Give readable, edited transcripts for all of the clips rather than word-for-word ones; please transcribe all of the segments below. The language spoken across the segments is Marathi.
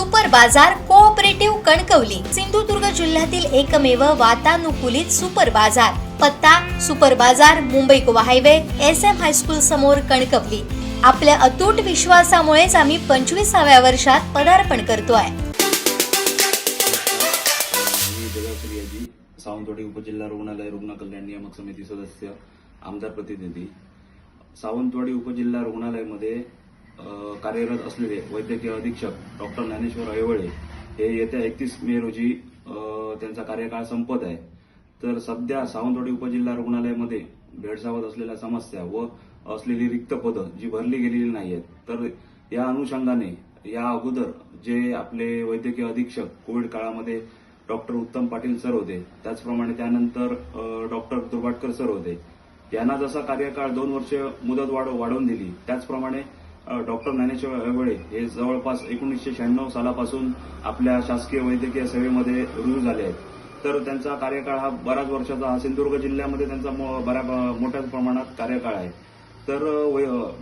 सुपर बाजार कोऑपरेटिव्ह कणकवली सिंधुदुर्ग जिल्ह्यातील एकमेव वातानुकूलित सुपर बाजार। पत्ता सुपर बाजार Mumbai Goa highway SM high school समोर कणकवली। आपल्या अतूट विश्वासामुळेच आम्ही 25व्या वर्षात पदार्पण करतोय। सावंतवाडी उपजिल्हा रुग्णालय रुग्ण कल्याण नियामक समिती सदस्य आमदार प्रतिनिधी। सावंतवाडी उपजिल्हा रुग्णालयामध्ये कार्यरत असलेले वैद्यकीय अधीक्षक डॉक्टर ज्ञानेश्वर ऐवळे हे येत्या 31 मे रोजी त्यांचा कार्यकाळ संपत आहे। तर सध्या सावंतवाडी उपजिल्हा रुग्णालयामध्ये भेडसावत असलेल्या समस्या व असलेली रिक्त पदं जी भरली गेलेली नाहीत, तर या अनुषंगाने या अगोदर जे आपले वैद्यकीय अधीक्षक कोविड काळामध्ये डॉक्टर उत्तम पाटील सर होते, त्याचप्रमाणे त्यानंतर डॉक्टर दुर्बाटकर सर होते, यांना जसा कार्यकाळ 2 वर्ष मुदत वाढवून दिली, त्याचप्रमाणे डॉक्टर ज्ञानेश्वर ऐवळे हे जवळपास 1996 सालापासून आपल्या शासकीय वैद्यकीय सेवेमध्ये रुजू झाले आहेत। तर त्यांचा कार्यकाळ हा बराच वर्षाचा हा सिंधुदुर्ग जिल्ह्यामध्ये त्यांचा मोठ्या प्रमाणात कार्यकाळ आहे। तर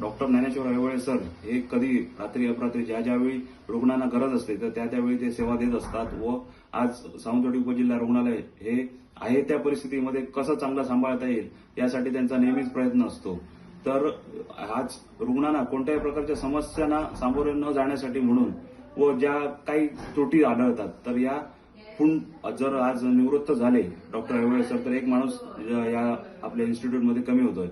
डॉक्टर ज्ञानेश्वर ऐवळे सर हे कधी रात्री अपरात्री ज्यावेळी रुग्णांना गरज असते तर त्यावेळी ते सेवा देत असतात व आज सावंतवाडी उपजिल्हा रुग्णालय हे आहे त्या परिस्थितीमध्ये कसं चांगलं सांभाळता येईल यासाठी त्यांचा नेहमीच प्रयत्न असतो। तर आज रुग्णांना कोणत्याही प्रकारच्या समस्यांना सामोरे न जाण्यासाठी म्हणून व ज्या काही त्रुटी आढळतात तर या जर आज निवृत्त झाले डॉक्टर ऐवळे सर तर एक माणूस या आपल्या इन्स्टिट्यूटमध्ये कमी होतोय।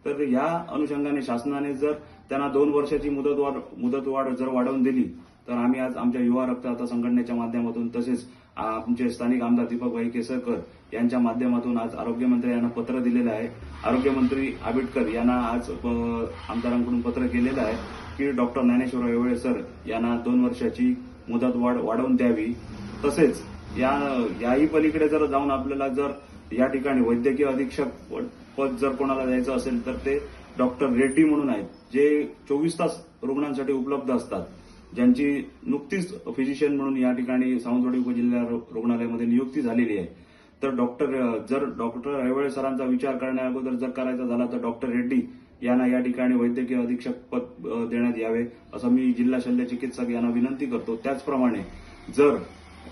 तर या अनुषंगाने शासनाने जर त्यांना 2 वर्षाची मुदतवाढ जर वाढवून दिली तर आम्ही आज आमच्या युवा रक्तदाता संघटनेच्या माध्यमातून तसेच आमचे स्थानिक आमदार दीपकभाई केसरकर यांच्या माध्यमातून आज आरोग्यमंत्री यांना पत्र दिलेलं आहे। आरोग्यमंत्री आबिटकर यांना आज आमदारांकडून पत्र केलेलं आहे की डॉक्टर ज्ञानेश्वर ऐवळे सर यांना 2 वर्षाची मुदतवाढ वाढवून द्यावी। तसेच याही पलीकडे जर जाऊन आपल्याला जर या ठिकाणी वैद्यकीय अधीक्षक पद जर कोणाला द्यायचं असेल तर ते डॉक्टर रेड्डी म्हणून आहेत, जे 24 तास रुग्णांसाठी उपलब्ध असतात, ज्यांची नुकतीच फिजिशियन म्हणून या ठिकाणी सावंतवाडी उपजिल्हा रुग्णालयामध्ये नियुक्ती झालेली आहे। तर डॉक्टर ऐवळे सरांचा विचार करण्या अगोदर जर करायचा झाला तर डॉक्टर रेड्डी यांना या ठिकाणी वैद्यकीय अधीक्षक पद देण्यात यावे असं मी जिल्हा शल्य चिकित्सक यांना विनंती करतो। त्याचप्रमाणे जर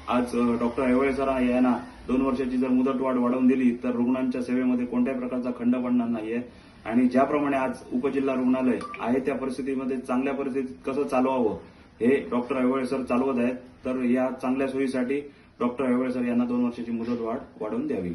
आज डॉक्टर ऐवळे सर यांना 2 वर्षाची जर मुदतवाढ वाढवून दिली तर रुग्णांच्या सेवेमध्ये कोणत्याही प्रकारचा खंड पडणार नाहीये आणि ज्याप्रमाणे आज उपजिल्हा रुग्णालय आहे त्या परिस्थितीमध्ये चांगल्या परिस्थितीत कसं चालवावं हे डॉक्टर ऐवळे सर चालवत आहेत। तर या चांगल्या सोयीसाठी डॉक्टर ऐवळे सर यांना 2 वर्षाची मुदतवाढ वाढवून द्यावी।